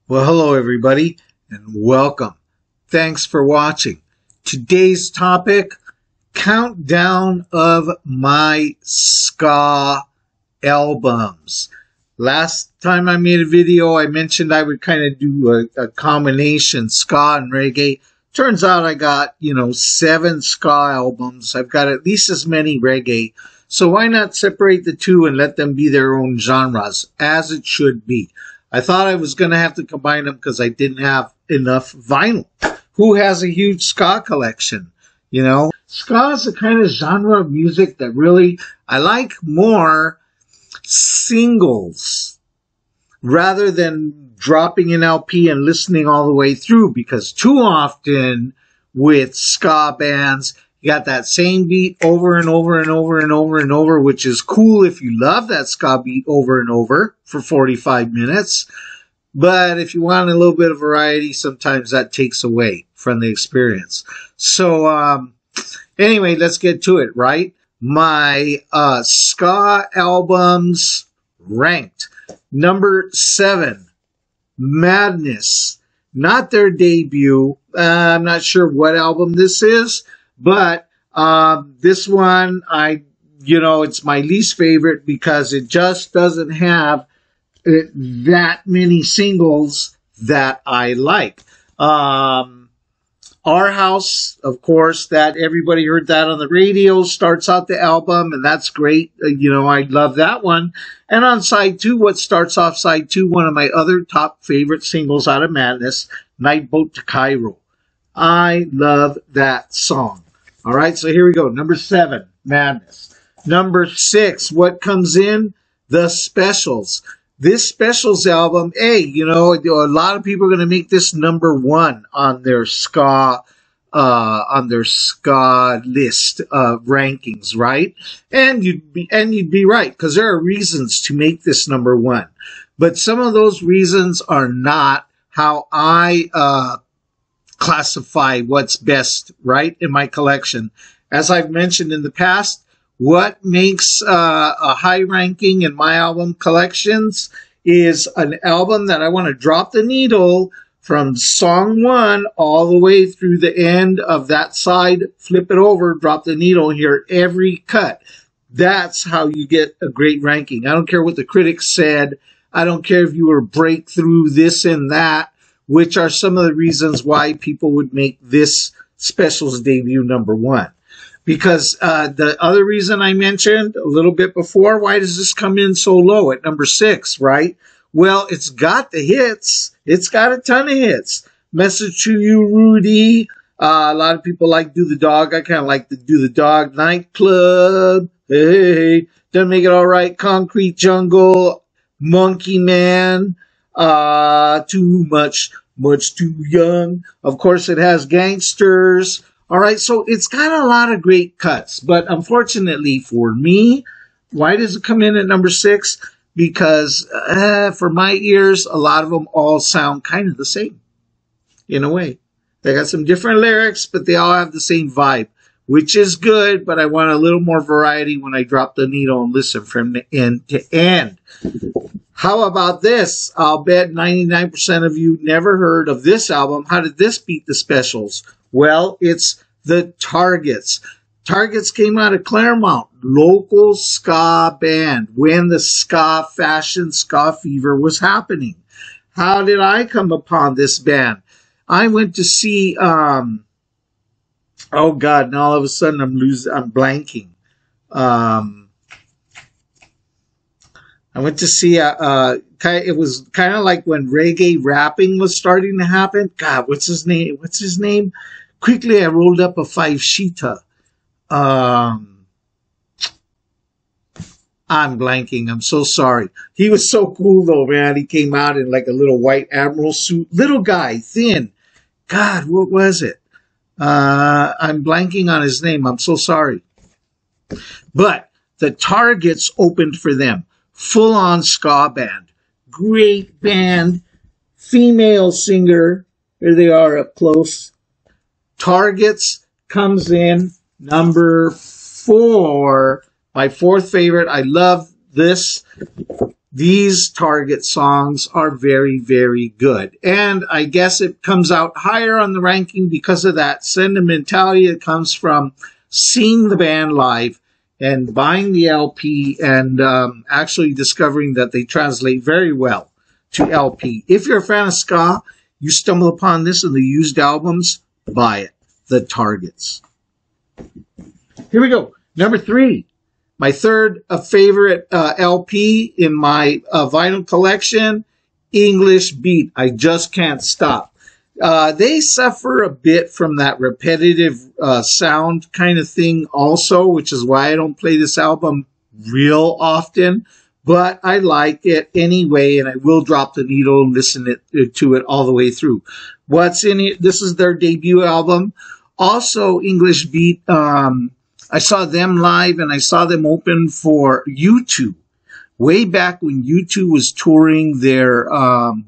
Well, hello everybody and welcome. Thanks for watching. Today's topic, countdown of my ska albums. Last time I made a video, I mentioned I would kind of do a combination ska and reggae. Turns out I got, 7 ska albums. I've got at least as many reggae. So why not separate the two and let them be their own genres, as it should be. I thought I was going to have to combine them because I didn't have enough vinyl. Who has a huge ska collection? Ska is a kind of genre of music that really, I like more singles rather than dropping an LP and listening all the way through, because too often with ska bands, you got that same beat over and over and over and over and over, which is cool if you love that ska beat over and over for 45 minutes. But if you want a little bit of variety, sometimes that takes away from the experience. So anyway, let's get to it, right? My Ska Albums Ranked. Number 7, Madness. Not their debut. I'm not sure what album this is. But this one, it's my least favorite because it just doesn't have that many singles that I like. Our House, of course, that everybody heard that on the radio, starts out the album, and that's great. I love that one. And on side 2, what starts off side 2, one of my other top favorite singles out of Madness, Night Boat to Cairo. I love that song. All right, so here we go. Number 7, Madness. Number 6, what comes in? The Specials. This Specials album, a lot of people are going to make this number 1 on their ska list of rankings, right? And you'd be right, because there are reasons to make this number 1. But some of those reasons are not how I classify what's best, right, in my collection. As I've mentioned in the past, what makes a high ranking in my album collections is an album that I want to drop the needle from song 1 all the way through the end of that side, flip it over, drop the needle, hear every cut. That's how you get a great ranking. I don't care what the critics said. I don't care if you were breakthrough this and that, which are some of the reasons why people would make this Specials debut number 1. Because the other reason I mentioned a little bit before, why does this come in so low at number 6, right? Well, it's got the hits. It's got a ton of hits. Message to You, Rudy. A lot of people like Do the Dog. I kind of like the Do the Dog. Nightclub. Hey, Done Make It All Right. Concrete Jungle. Monkey Man. Too much too young. Of course, it has Gangsters. All right, so it's got a lot of great cuts. But unfortunately for me, why does it come in at number 6? Because for my ears, a lot of them all sound kind of the same in a way. They got some different lyrics, but they all have the same vibe, which is good, but I want a little more variety when I drop the needle and listen from the end to end. How about this? I'll bet 99% of you never heard of this album. How did this beat the Specials? Well, it's the Targets. Targets came out of Claremont, local ska band, when the ska fashion, ska fever was happening. How did I come upon this band? I went to see, oh God, now all of a sudden I'm blanking. I went to see it was kind of like when reggae rapping was starting to happen. God, what's his name? Quickly, I rolled up a 5-sheeta. I'm blanking. I'm so sorry. He was so cool though, man. He came out in like a little white admiral suit. Little guy, thin. God, what was it? I'm blanking on his name. I'm so sorry. But the Targets opened for them. Full-on ska band. Great band. Female singer. Here they are up close. Targets comes in number 4. My 4th favorite. I love this. these Target songs are very, very good. And I guess it comes out higher on the ranking because of that sentimentality that comes from seeing the band live and buying the LP and actually discovering that they translate very well to LP. If you're a fan of ska, you stumble upon this in the used albums, buy it. The Targets. Here we go. Number 3. My third favorite LP in my vinyl collection, English Beat. I just can't stop. They suffer a bit from that repetitive sound kind of thing also, which is why I don't play this album real often. But I like it anyway, and I will drop the needle and listen to it all the way through. What's in it? This is their debut album. Also, English Beat, I saw them live, and I saw them open for U2 way back when U2 was touring their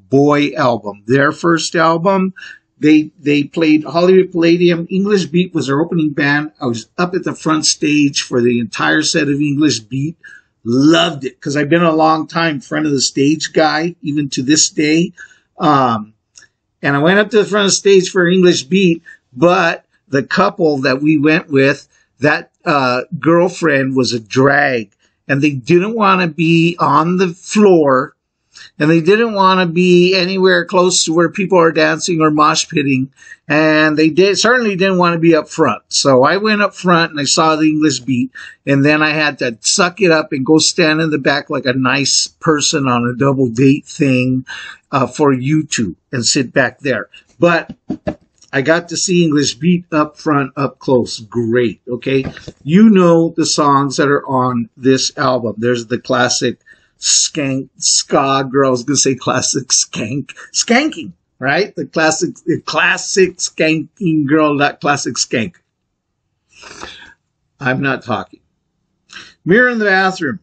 Boy album, their first album. They played Hollywood Palladium. English Beat was their opening band. I was up at the front stage for the entire set of English Beat. Loved it because I've been a long time front of the stage guy, even to this day. And I went up to the front of the stage for English Beat, but the couple that we went with, that girlfriend was a drag, and they didn't want to be on the floor, and they didn't want to be anywhere close to where people are dancing or mosh pitting, and they certainly didn't want to be up front. So I went up front and I saw the English Beat, and then I had to suck it up and go stand in the back like a nice person on a double date thing for U2 and sit back there. But I got to see English Beat up front, up close. Great, okay? You know the songs that are on this album. There's the classic ska girl. I was going to say classic skanking, right? The classic skanking girl, not classic skank. I'm not talking. Mirror in the Bathroom.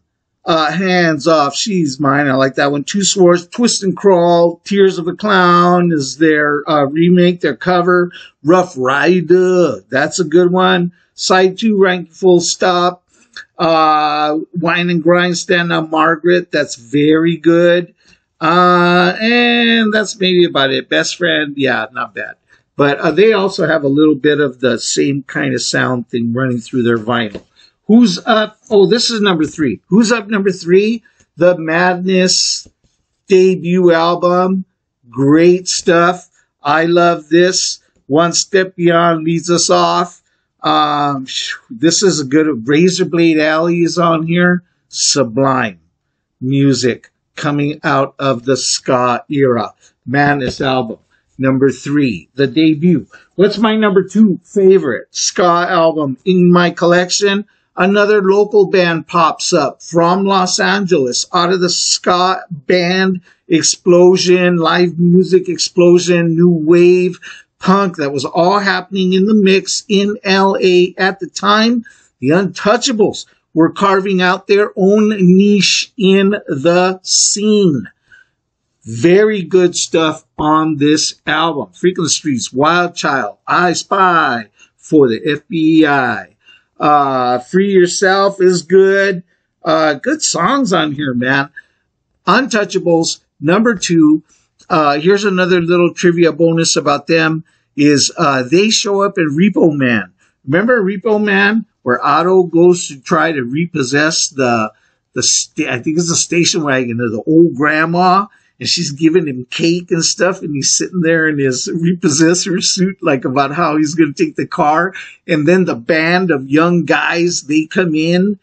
Hands Off, She's Mine. I like that one. Two Swords, Twist and Crawl, Tears of a Clown is their remake, their cover. Rough Rider, that's a good one. Side 2, Rank Full Stop. Wine and Grind, Stand Up Margaret, that's very good. And that's maybe about it. Best Friend, yeah, not bad. But they also have a little bit of the same kind of sound thing running through their vinyl. Who's up? Oh, this is number 3. Who's up number 3? The Madness debut album. Great stuff. I love this. One Step Beyond leads us off. This is a good. Razorblade Alley is on here. Sublime music coming out of the ska era. Madness album. Number 3, the debut. What's my number 2 favorite ska album in my collection? Another local band pops up from Los Angeles, out of the ska band explosion, live music explosion, new wave, punk that was all happening in the mix in LA at the time. The Untouchables were carving out their own niche in the scene. Very good stuff on this album. Freak on the Streets, Wild Child, I Spy for the FBI. Free Yourself is good. Good songs on here, man. Untouchables, number 2. Here's another little trivia bonus about them is they show up in Repo Man. Remember Repo Man, where Otto goes to try to repossess I think it's the station wagon of the old grandma, and she's giving him cake and stuff, and he's sitting there in his repossessor suit, like about how he's going to take the car. And then the band of young guys, they come in,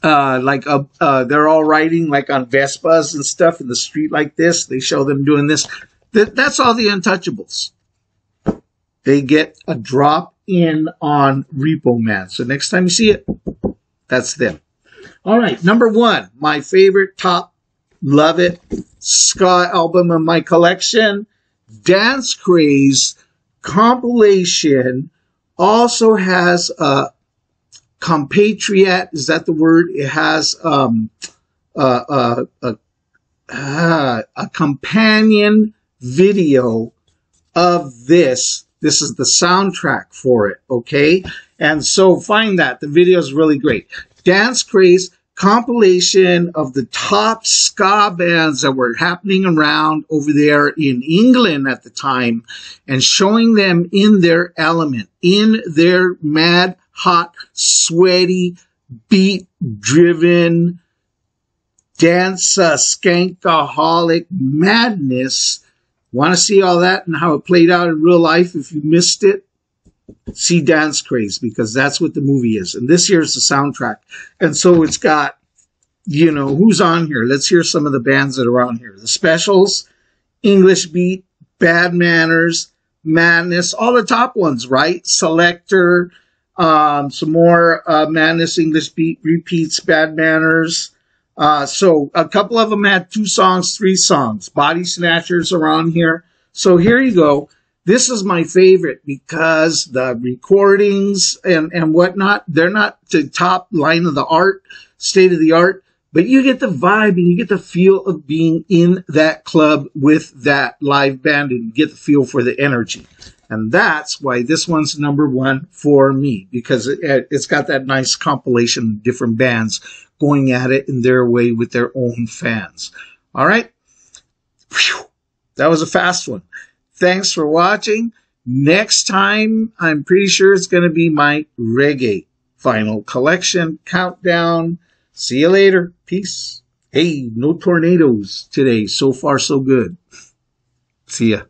they're all riding like on Vespas and stuff in the street like this. They show them doing this. That's all the Untouchables. They get a drop in on Repo Man. So next time you see it, that's them. All right, number 1, my favorite top. Love it. Ska album in my collection. Dance Craze compilation also has a compatriot. Is that the word? It has a companion video of this. This is the soundtrack for it. Okay. And so find that. The video is really great. Dance Craze. compilation of the top ska bands that were happening around over there in England at the time, and showing them in their element, in their mad, hot, sweaty, beat-driven, dance, skankaholic madness. Want to see all that and how it played out in real life? If you missed it, see Dance Craze, because that's what the movie is. And this year's the soundtrack. And so it's got, you know, who's on here? Let's hear some of the bands that are on here. The Specials, English Beat, Bad Manners, Madness, all the top ones, right? Selector, some more Madness, English Beat, Repeats, Bad Manners. So a couple of them had 2 songs, 3 songs. Body Snatchers are on here. So here you go. This is my favorite because the recordings and whatnot, they're not the top line of the art, state of the art, but you get the vibe and you get the feel of being in that club with that live band, and you get the feel for the energy. And that's why this one's number 1 for me, because it's got that nice compilation of different bands going at it in their way with their own fans. All right. Whew. That was a fast one. Thanks for watching. Next time, I'm pretty sure it's going to be my reggae vinyl collection countdown. See you later. Peace. Hey, no tornadoes today. So far, so good. See ya.